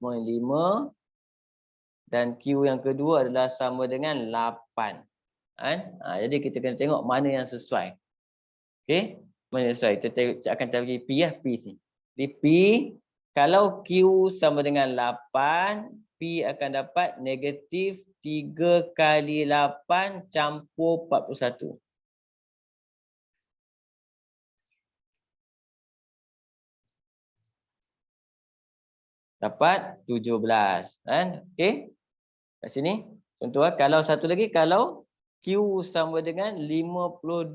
S1: dan Q yang kedua adalah sama dengan 8. Jadi kita kena tengok mana yang sesuai. Okey, mana yang sesuai. Kita akan cari P ya, P sini. Di P kalau Q sama dengan 8, P akan dapat negatif 3 kali 8 campur 41. Dapat 17. Okey. Kat sini. Contoh kalau satu lagi, kalau Q sama dengan 52.5,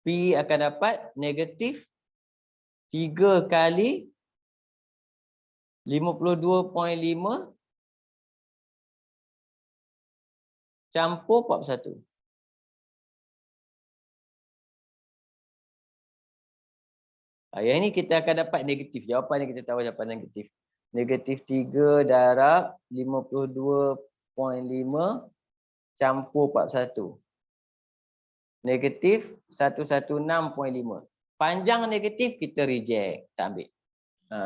S1: P akan dapat negatif 3 kali 52.5 campur 41. Yang ini kita akan dapat negatif. Jawapan ni kita tahu jawapan negatif. Negatif 3 darab 52.5 campur 41. Negatif 116.5. Panjang negatif kita reject. Tak ambil.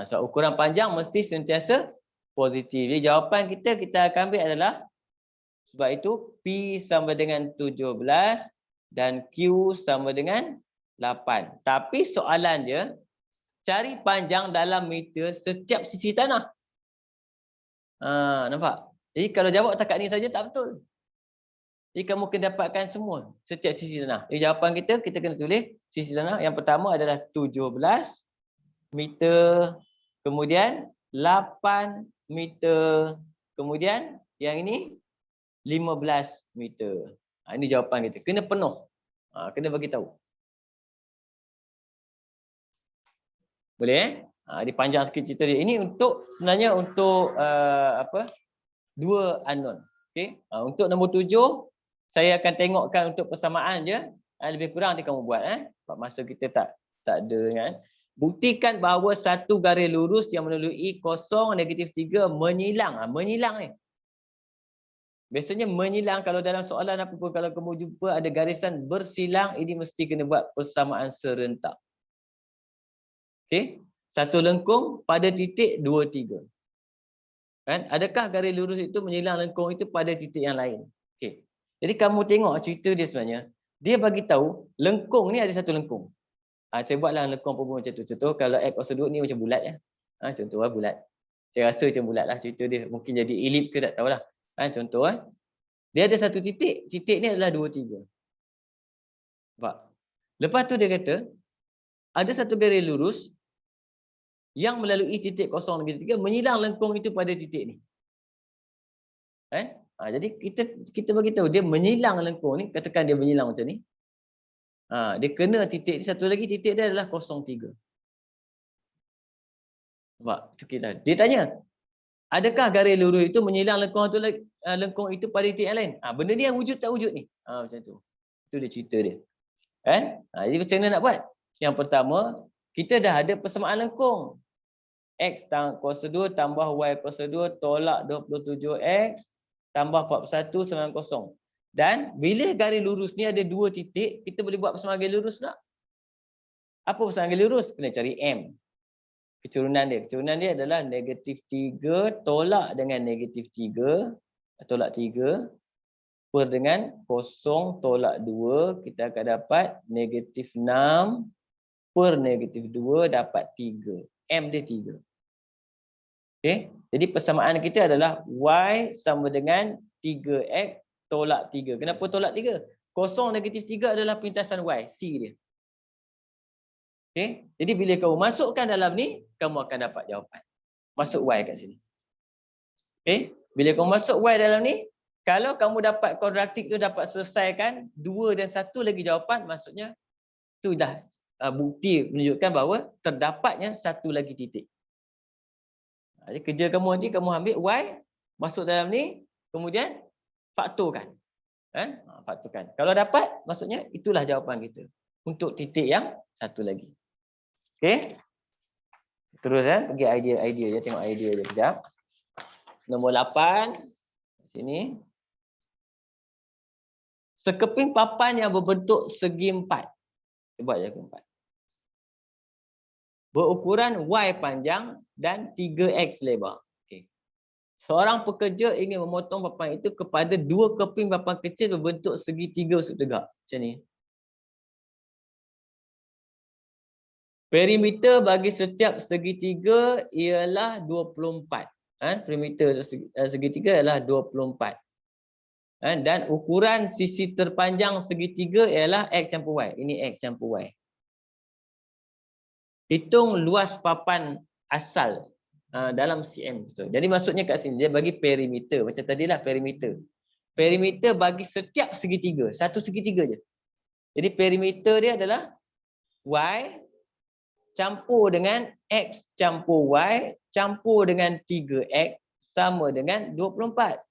S1: So ukuran panjang mesti sentiasa positif. Jadi jawapan kita akan ambil adalah, sebab itu P sama dengan 17 dan Q sama dengan 8. Tapi soalan dia, cari panjang dalam meter setiap sisi tanah. Nampak? Jadi kalau jawab takat ni saja tak betul. Jadi kamu kena dapatkan semua setiap sisi tanah. Jadi jawapan kita kena tulis sisi tanah. Yang pertama adalah 17 meter, kemudian 8 meter, kemudian yang ini 15 meter. Ini jawapan kita. Kena penuh. Kena bagi tahu. Boleh Dia panjang sikit cerita dia. Ini sebenarnya untuk dua unknown. Okey. Untuk nombor 7 saya akan tengokkan untuk persamaan je. Lebih kurang nanti kamu buat sebab masa kita tak ada kan. Buktikan bahawa satu garis lurus yang melalui kosong negatif 3 menyilang. Menyilang ni. Biasanya menyilang kalau dalam soalan apa pun kalau kamu jumpa ada garisan bersilang, ini mesti kena buat persamaan serentak. Okey, satu lengkung pada titik 2, 3. Kan? Adakah garis lurus itu menyilang lengkung itu pada titik yang lain? Okey. Jadi kamu tengok cerita dia sebenarnya, dia bagi tahu lengkung ni ada satu lengkung. Saya buatlah lengkung pun macam tu. Contoh kalau X kuasa 2 ni macam bulat ya. Contoh bulat. Saya rasa macam bulat lah cerita dia. Mungkin jadi elip ke tak tahulah. Contoh dia ada satu titik. Titik ni adalah 2, 3. Nampak? Lepas tu dia kata ada satu garis lurus yang melalui titik kosong negatif 3 menyilang lengkung itu pada titik ni. Jadi kita bagi tahu dia menyilang lengkung ni, katakan dia menyilang macam ni. Dia kena titik ni, satu lagi titik dia adalah 03. Nampak? Dia tanya, adakah garis lurus itu menyilang lengkung itu pada titik yang lain? Benda ni yang wujud tak wujud ni. Macam tu. Itu dia cerita dia. Kan? Jadi macam mana nak buat? Yang pertama, kita dah ada persamaan lengkung. X kuasa 2 tambah Y kuasa 2 tolak 27X tambah 41 sama 0. Dan bila garis lurus ni ada 2 titik, kita boleh buat persamaan garis lurus tak? Apa persamaan garis lurus? Kena cari M. Kecurunan dia. Kecurunan dia adalah negatif 3 tolak dengan negatif 3. Tolak 3. Per dengan 0 tolak 2. Kita akan dapat negatif 6 per negatif 2 dapat 3. M dia 3. Okay. Jadi persamaan kita adalah Y sama dengan 3X tolak 3. Kenapa tolak 3? 0 negatif 3 adalah pintasan Y. C dia. Okay. Jadi bila kamu masukkan dalam ni, kamu akan dapat jawapan. Masuk Y kat sini. Okay. Bila kamu masuk Y dalam ni, kalau kamu dapat kuadratik tu dapat selesaikan 2 dan 1 lagi jawapan, maksudnya tu dah bukti menunjukkan bahawa terdapatnya satu lagi titik. Jadi kerja kamu nanti kamu ambil Y, masuk dalam ni, kemudian faktorkan. Kan? Faktorkan. Kalau dapat, maksudnya itulah jawapan kita. Untuk titik yang satu lagi. Okey. Terus pergi idea je, tengok idea je kejap. Nombor 8. Sini. Sekeping papan yang berbentuk segi 4. Kita buat je ke 4. Berukuran Y panjang dan 3X lebar. Okay. Seorang pekerja ingin memotong papan itu kepada 2 keping papan kecil berbentuk segitiga sudut tegak. Macam ni. Perimeter bagi setiap segitiga ialah 24. Perimeter segitiga ialah 24. Dan ukuran sisi terpanjang segitiga ialah X campur Y. Ini X campur Y. Hitung luas papan asal dalam cm. Jadi maksudnya kat sini dia bagi perimeter. Macam tadilah perimeter. Perimeter bagi setiap segitiga. Satu segitiga je. Jadi perimeter dia adalah Y campur dengan X campur Y campur dengan 3X sama dengan 24.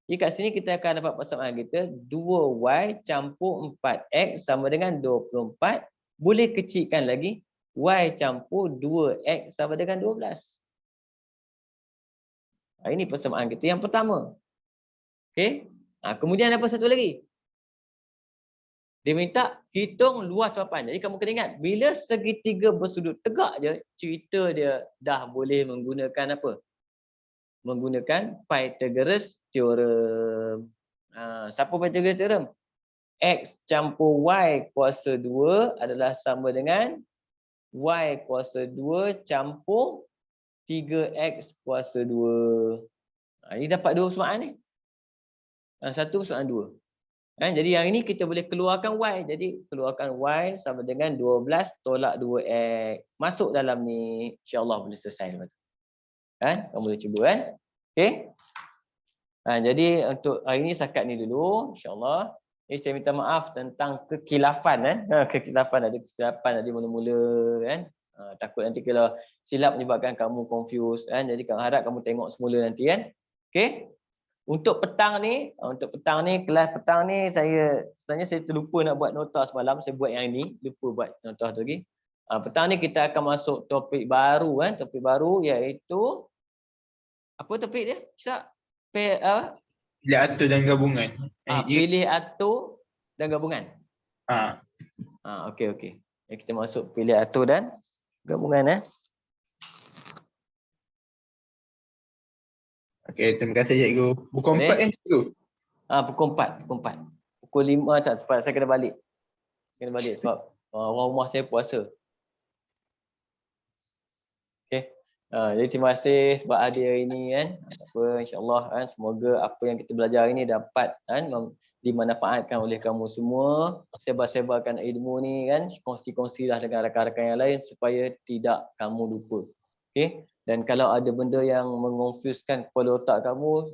S1: Jadi kat sini kita akan dapat persamaan kita 2Y campur 4X sama dengan 24. Boleh kecilkan lagi. Y campur 2X sama dengan 12. Ini persamaan kita yang pertama. Okey. Kemudian apa satu lagi? Dia minta hitung luas papan. Jadi kamu kena ingat, bila segitiga bersudut tegak je, cerita dia dah boleh menggunakan apa? Menggunakan Pythagoras theorem. Siapa Pythagoras theorem? X campur Y kuasa 2 adalah sama dengan Y kuasa 2 campur 3X kuasa 2. Ini dapat dua persamaan ni. Satu persamaan 2. Jadi yang ini kita boleh keluarkan Y. Jadi keluarkan Y sama dengan 12 tolak 2X. Masuk dalam ni. InsyaAllah boleh selesai lepas tu. Kamu boleh cuba kan. Okey. Jadi untuk hari ini setakat ni dulu. InsyaAllah. Saya minta maaf tentang kekilafan. Kekilafan ada kesilapan tadi mula-mula kan. Takut nanti kalau silap menyebabkan kamu confused kan. Jadi kami harap kamu tengok semula nanti kan. Okey. Untuk petang ni kelas petang ni sebenarnya saya terlupa nak buat nota semalam. Saya buat yang ini, lupa buat nota tu lagi. Petang ni kita akan masuk topik baru kan. Topik baru iaitu apa topik dia?
S3: Pilih atur dan gabungan.
S1: Pilih atur dan gabungan. Okey. Kita masuk pilih atur dan gabungan
S3: Okey, terima kasih cikgu. Pukul 4 kan cikgu?
S1: Pukul 4. Pukul 5 sebab saya kena balik. Sebab orang rumah saya puasa. Okey. Jadi terima kasih sebab hadir hari ini kan. InsyaAllah semoga apa yang kita belajar ini dapat dimanfaatkan oleh kamu semua. Sebar-sebarkan ilmu ni kan. Kongsi-kongsilah dengan rakan-rakan yang lain supaya tidak kamu lupa. Okey. Dan kalau ada benda yang mengonfuskan kepala otak kamu,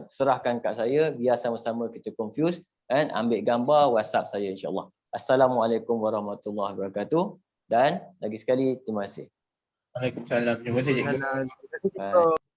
S1: serahkan kat saya, biar sama-sama kita confuse dan ambil gambar WhatsApp saya insya-Allah. Assalamualaikum warahmatullahi wabarakatuh dan lagi sekali terima kasih.
S3: Waalaikumsalam. Terima kasih cikgu.
S2: Terima kasih.